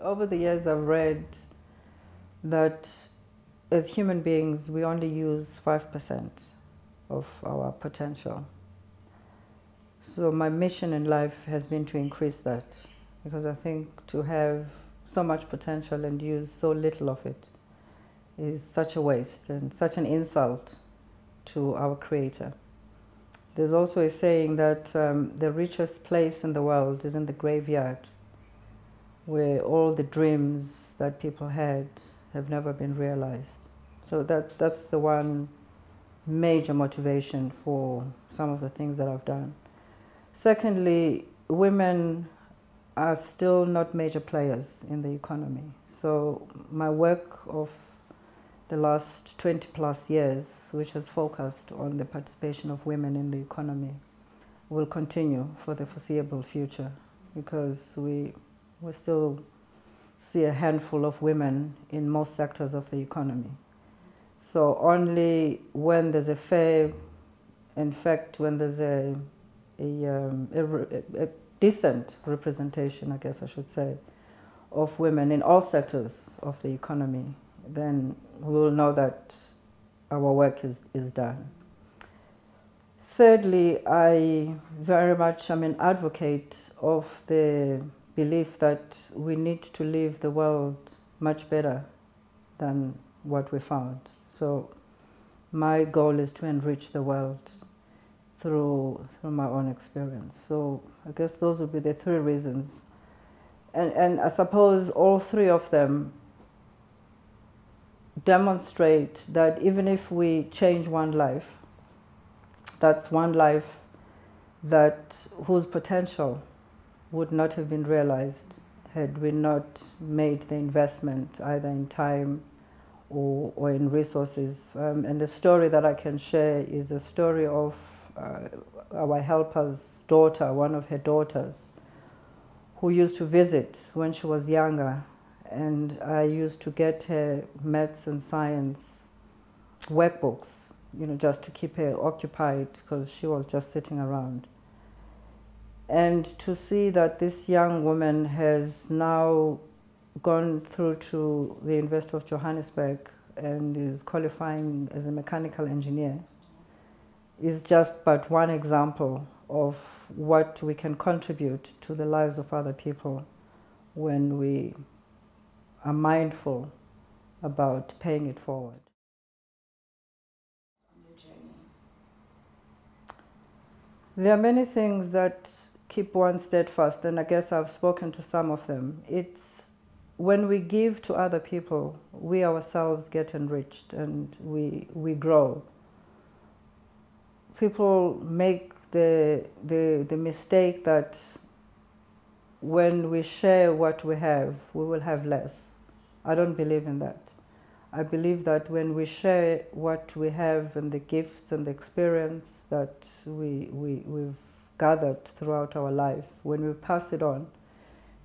Over the years, I've read that as human beings, we only use 5% of our potential. So my mission in life has been to increase that, because I think to have so much potential and use so little of it is such a waste and such an insult to our Creator. There's also a saying that the richest place in the world is in the graveyard, where all the dreams that people had have never been realized. So that's the one major motivation for some of the things that I've done. Secondly, women are still not major players in the economy. So my work of the last 20 plus years, which has focused on the participation of women in the economy, will continue for the foreseeable future, because we still see a handful of women in most sectors of the economy. So only when there's a fair, in fact, when there's a decent representation, I guess I should say, of women in all sectors of the economy, then we will know that our work is done. Thirdly, I very much am an advocate of the belief that we need to leave the world much better than what we found. So my goal is to enrich the world through my own experience. So I guess those would be the three reasons. And I suppose all three of them demonstrate that even if we change one life, that's one life whose potential would not have been realized had we not made the investment either in time or in resources. And the story that I can share is a story of our helper's daughter, one of her daughters, who used to visit when she was younger. And I used to get her maths and science workbooks, just to keep her occupied, because she was just sitting around. And to see that this young woman has now gone through to the University of Johannesburg and is qualifying as a mechanical engineer is just but one example of what we can contribute to the lives of other people when we are mindful about paying it forward. There are many things that keep one steadfast, and I guess I've spoken to some of them. It's when we give to other people, we ourselves get enriched and we grow. People make the mistake that when we share what we have, we will have less. I don't believe in that. I believe that when we share what we have and the gifts and the experience that we've gathered throughout our life, when we pass it on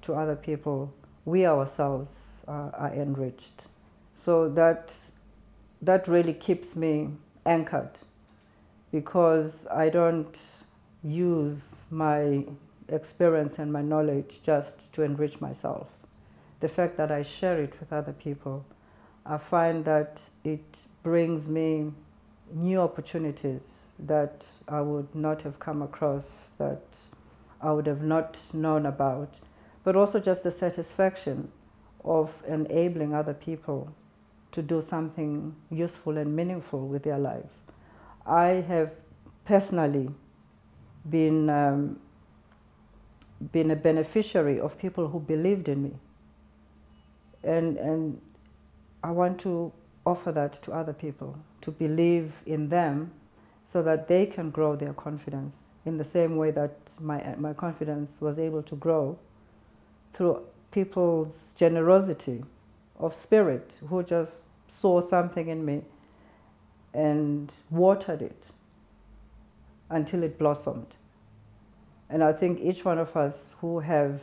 to other people, we ourselves are enriched. So that really keeps me anchored, because I don't use my experience and my knowledge just to enrich myself. The fact that I share it with other people, I find that it brings me new opportunities that I would not have come across, that I would have not known about, but also just the satisfaction of enabling other people to do something useful and meaningful with their life. I have personally been a beneficiary of people who believed in me, and I want to offer that to other people, to believe in them so that they can grow their confidence in the same way that my confidence was able to grow through people's generosity of spirit, who just saw something in me and watered it until it blossomed. And I think each one of us who have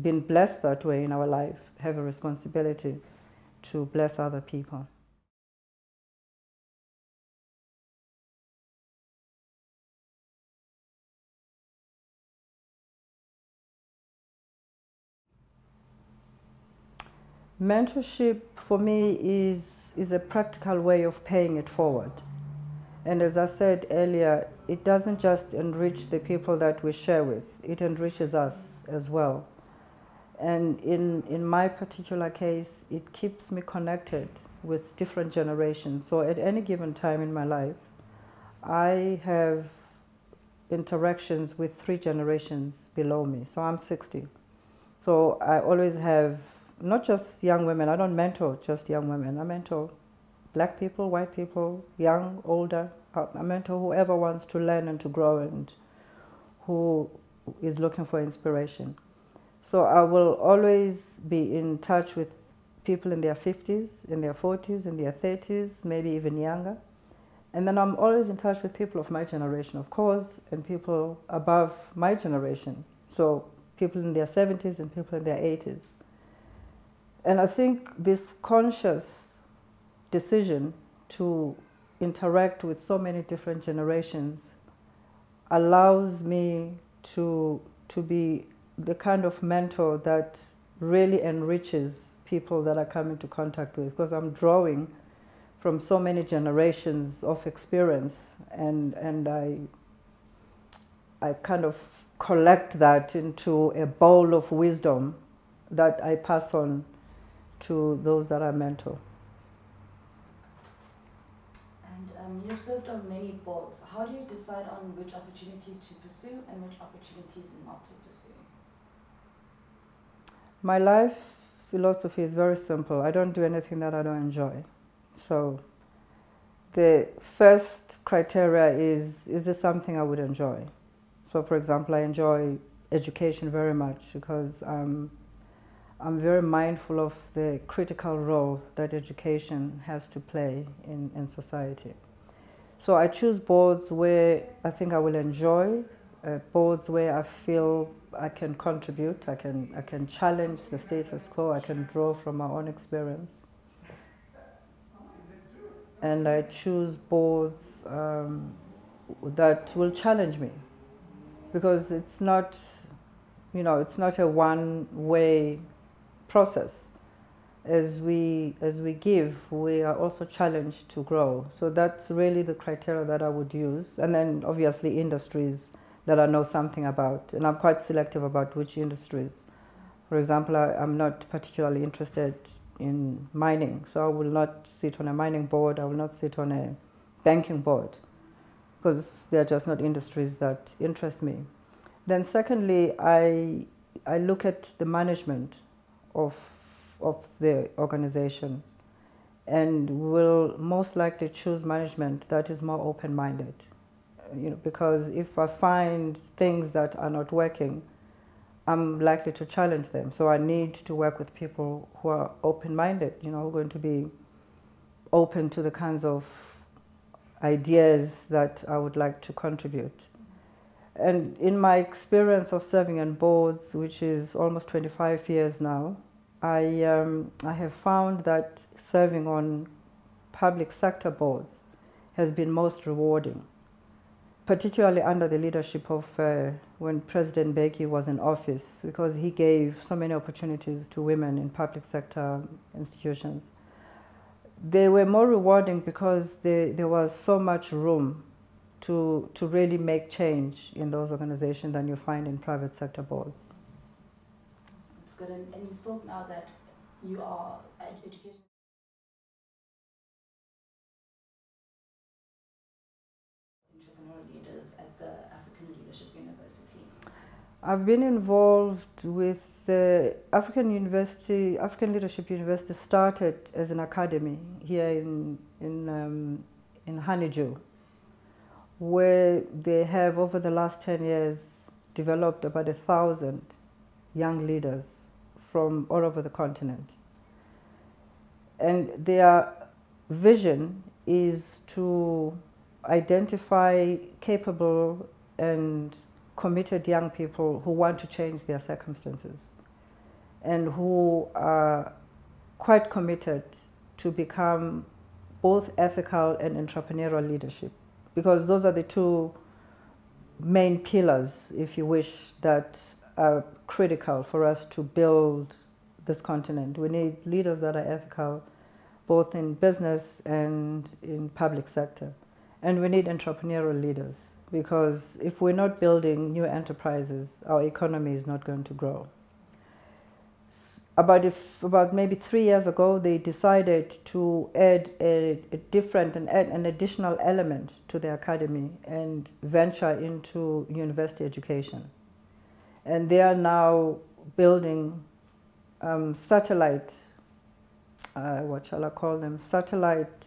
been blessed that way in our life have a responsibility to bless other people. Mentorship for me is a practical way of paying it forward. And as I said earlier, it doesn't just enrich the people that we share with, it enriches us as well. And in my particular case, it keeps me connected with different generations. So at any given time in my life, I have interactions with 3 generations below me. So I'm 60. So I always have not just young women. I don't mentor just young women. I mentor black people, white people, young, older. I mentor whoever wants to learn and to grow and who is looking for inspiration. So I will always be in touch with people in their 50s, in their 40s, in their 30s, maybe even younger. And then I'm always in touch with people of my generation, of course, and people above my generation. So people in their 70s and people in their 80s. And I think this conscious decision to interact with so many different generations allows me to be the kind of mentor that really enriches people that I come into contact with, because I'm drawing from so many generations of experience, and I kind of collect that into a bowl of wisdom that I pass on to those that I mentor. And you've served on many boards. How do you decide on which opportunities to pursue and which opportunities not to pursue? My life philosophy is very simple. I don't do anything that I don't enjoy. So the first criteria is this something I would enjoy? So for example, I enjoy education very much because I'm very mindful of the critical role that education has to play in society. So I choose boards where I think I will enjoy, boards where I feel I can contribute, I can challenge the status quo, I can draw from my own experience. And I choose boards that will challenge me, because it's not, it's not a one-way process. As we give, we are also challenged to grow. So that's really the criteria that I would use. And then obviously industries that I know something about. And I'm quite selective about which industries. For example, I'm not particularly interested in mining. So I will not sit on a mining board. I will not sit on a banking board, because they're just not industries that interest me. Then secondly, I look at the management of the organization, and will most likely choose management that is more open-minded. Because if I find things that are not working, I'm likely to challenge them. So I need to work with people who are open-minded, who are going to be open to the kinds of ideas that I would like to contribute. And in my experience of serving on boards, which is almost 25 years now, I have found that serving on public sector boards has been most rewarding, particularly under the leadership of when President Mbeki was in office, because he gave so many opportunities to women in public sector institutions. They were more rewarding because there was so much room to really make change in those organizations than you find in private sector boards. That's good. And you spoke now that you are education. Entrepreneurial leaders at the African Leadership University. I've been involved with the African Leadership University. Started as an academy here in Honeydew, where they have over the last 10 years developed about 1,000 young leaders from all over the continent. And their vision is to identify capable and committed young people who want to change their circumstances and who are quite committed to become both ethical and entrepreneurial leadership, because those are the two main pillars, if you wish, that are critical for us to build this continent. We need leaders that are ethical, both in business and in public sector. And we need entrepreneurial leaders, because if we're not building new enterprises, our economy is not going to grow. About maybe 3 years ago, they decided to add an additional element to the academy and venture into university education. And they are now building satellite, what shall I call them? Satellite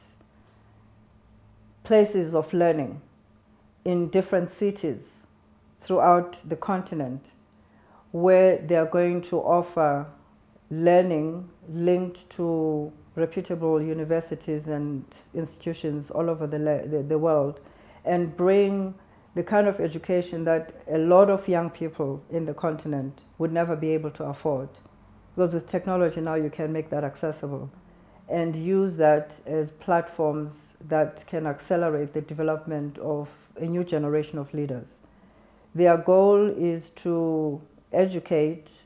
places of learning in different cities throughout the continent, where they are going to offer learning linked to reputable universities and institutions all over the world, and bring the kind of education that a lot of young people in the continent would never be able to afford. Because with technology now you can make that accessible, and use that as platforms that can accelerate the development of a new generation of leaders. Their goal is to educate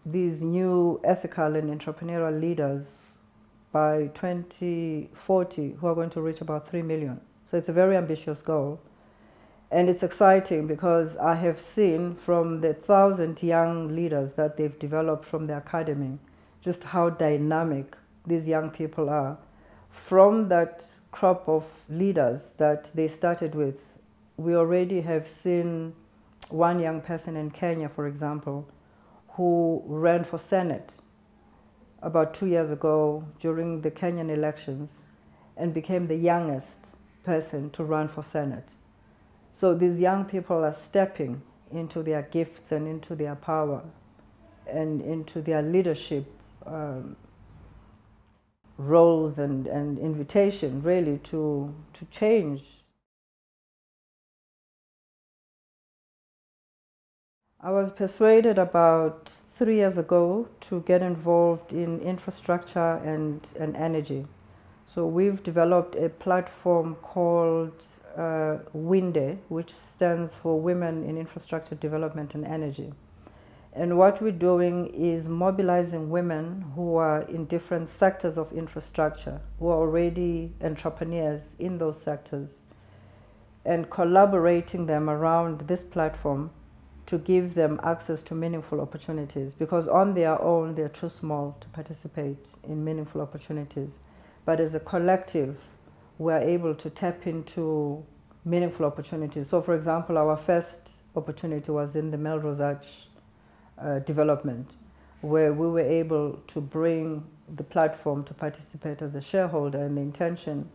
these new ethical and entrepreneurial leaders by 2040, who are going to reach about 3 million. So it's a very ambitious goal. And it's exciting because I have seen from the 1,000 young leaders that they've developed from the academy, just how dynamic these young people are. From that crop of leaders that they started with, we already have seen one young person in Kenya, for example, who ran for Senate about 2 years ago during the Kenyan elections and became the youngest person to run for Senate. So these young people are stepping into their gifts and into their power and into their leadership roles and invitation, really, to change. I was persuaded about 3 years ago to get involved in infrastructure and energy. So we've developed a platform called WINDE, which stands for Women in Infrastructure Development and Energy. And what we're doing is mobilizing women who are in different sectors of infrastructure, who are already entrepreneurs in those sectors, and collaborating them around this platform to give them access to meaningful opportunities, because on their own they're too small to participate in meaningful opportunities. But as a collective, we're able to tap into meaningful opportunities. So for example, our first opportunity was in the Melrose Arch development, where we were able to bring the platform to participate as a shareholder. And the intention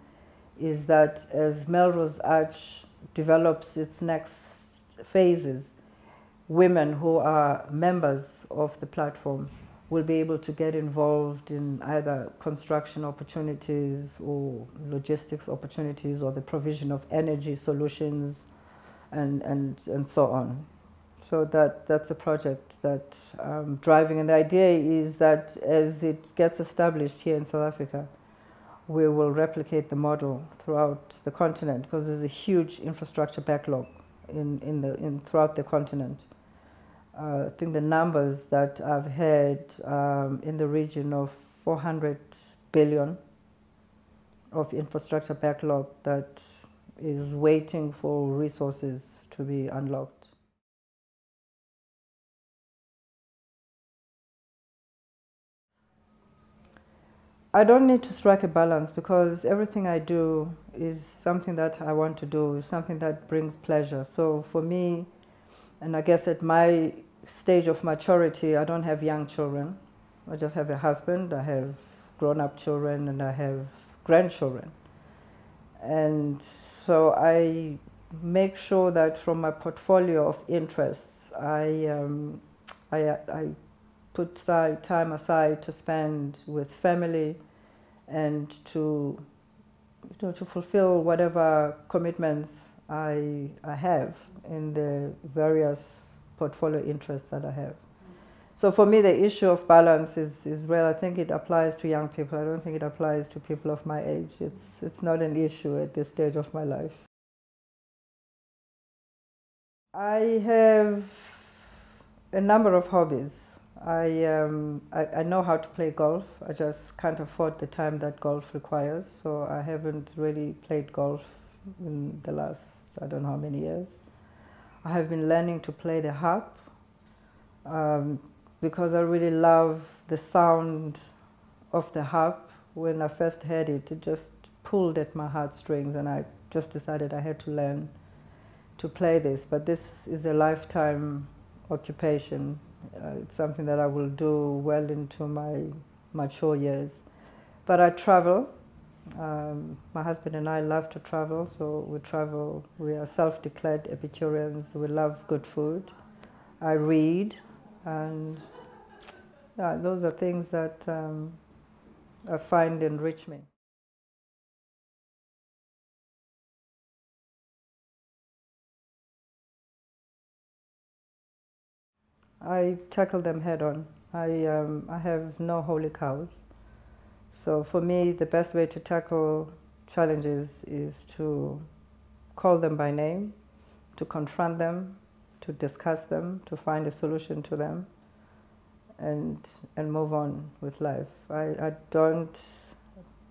is that as Melrose Arch develops its next phases, women who are members of the platform will be able to get involved in either construction opportunities or logistics opportunities, or the provision of energy solutions and so on. So that's a project that I'm driving. And the idea is that as it gets established here in South Africa, we will replicate the model throughout the continent, because there's a huge infrastructure backlog throughout the continent. I think the numbers that I've heard in the region of 400 billion of infrastructure backlog that is waiting for resources to be unlocked. I don't need to strike a balance, because everything I do is something that I want to do, something that brings pleasure. So for me, and I guess at my stage of maturity, I don't have young children. I just have a husband, I have grown-up children, and I have grandchildren. And so I make sure that from my portfolio of interests, I put time aside to spend with family and to fulfill whatever commitments I have in the various portfolio interests that I have. So for me, the issue of balance is real. I think it applies to young people. I don't think it applies to people of my age. It's not an issue at this stage of my life. I have a number of hobbies. I know how to play golf. I just can't afford the time that golf requires, so I haven't really played golf in the last, I don't know how many years. I have been learning to play the harp because I really love the sound of the harp. When I first heard it, it just pulled at my heartstrings, and I just decided I had to learn to play this. But this is a lifetime occupation. It's something that I will do well into my mature years. But I travel. My husband and I love to travel, so we travel. We are self-declared Epicureans. We love good food. I read, and yeah, those are things that I find enrich me. I tackle them head on. I have no holy cows. So for me, the best way to tackle challenges is to call them by name, to confront them, to discuss them, to find a solution to them, and move on with life. I don't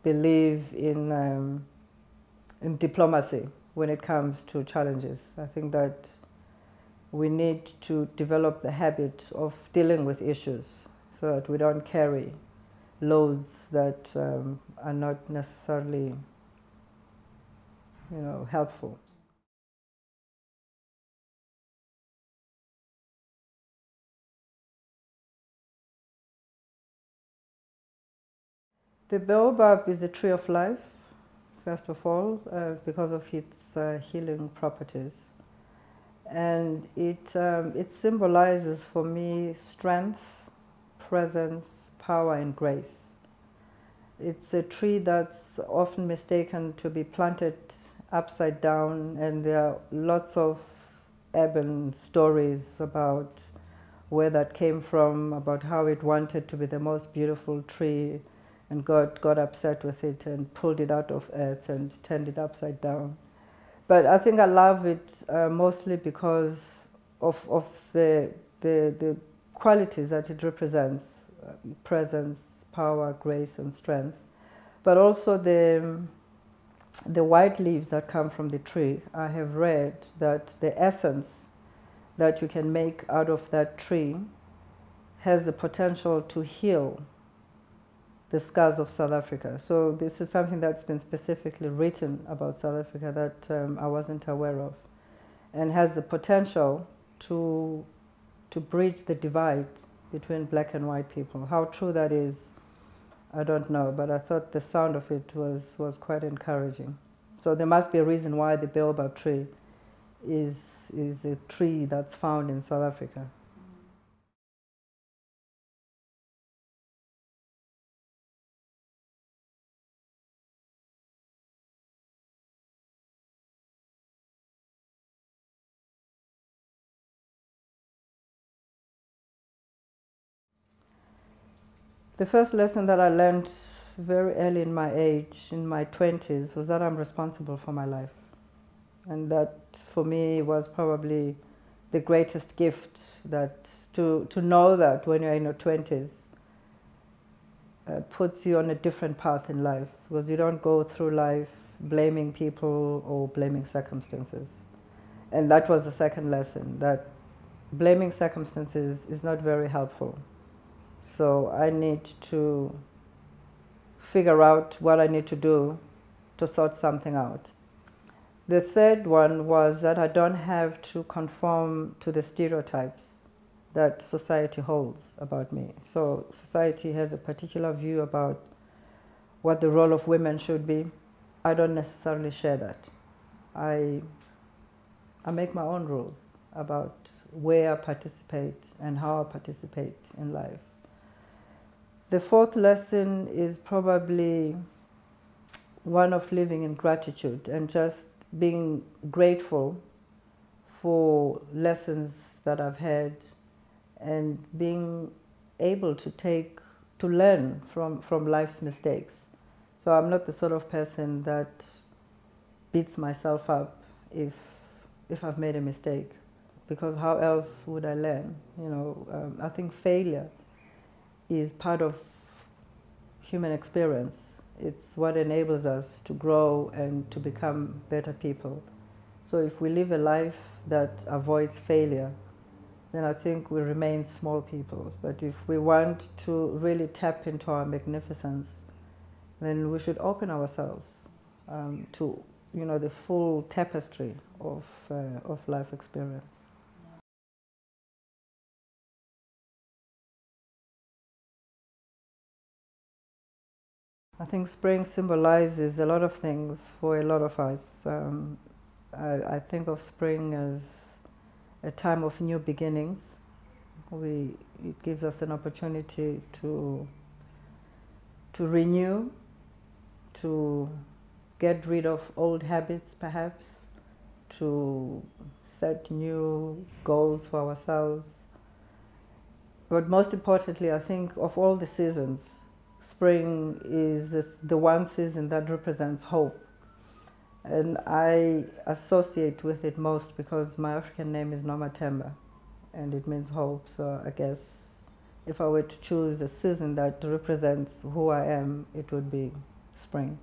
believe in diplomacy when it comes to challenges. I think that we need to develop the habit of dealing with issues so that we don't carry loads that are not necessarily, helpful. The baobab is a tree of life, first of all, because of its healing properties. And it symbolizes for me strength, presence, power, and grace. It's a tree that's often mistaken to be planted upside down, and there are lots of urban stories about where that came from, about how it wanted to be the most beautiful tree, and God got upset with it and pulled it out of earth and turned it upside down. But I think I love it mostly because of the qualities that it represents, presence, power, grace, and strength. But also the white leaves that come from the tree. I have read that the essence that you can make out of that tree has the potential to heal the scars of South Africa. So this is something that's been specifically written about South Africa that I wasn't aware of, and has the potential to bridge the divide between black and white people. How true that is, I don't know, but I thought the sound of it was quite encouraging. So there must be a reason why the baobab tree is a tree that's found in South Africa. The first lesson that I learned very early in my age, in my 20s, was that I'm responsible for my life. And that, for me, was probably the greatest gift, that to know that when you're in your 20s puts you on a different path in life, because you don't go through life blaming people or blaming circumstances. And that was the second lesson, that blaming circumstances is not very helpful. So I need to figure out what I need to do to sort something out. The third one was that I don't have to conform to the stereotypes that society holds about me. So society has a particular view about what the role of women should be. I don't necessarily share that. I make my own rules about where I participate and how I participate in life. The fourth lesson is probably one of living in gratitude and just being grateful for lessons that I've had, and being able to learn from life's mistakes. So I'm not the sort of person that beats myself up if I've made a mistake, because how else would I learn? I think failure is part of human experience. It's what enables us to grow and to become better people. So if we live a life that avoids failure, then I think we remain small people. But if we want to really tap into our magnificence, then we should open ourselves to, the full tapestry of life experience. I think spring symbolizes a lot of things for a lot of us. I think of spring as a time of new beginnings. It gives us an opportunity to renew, to get rid of old habits perhaps, to set new goals for ourselves. But most importantly, I think of all the seasons, spring is the one season that represents hope. And I associate with it most because my African name is Nomathemba, and it means hope. So I guess if I were to choose a season that represents who I am, it would be spring.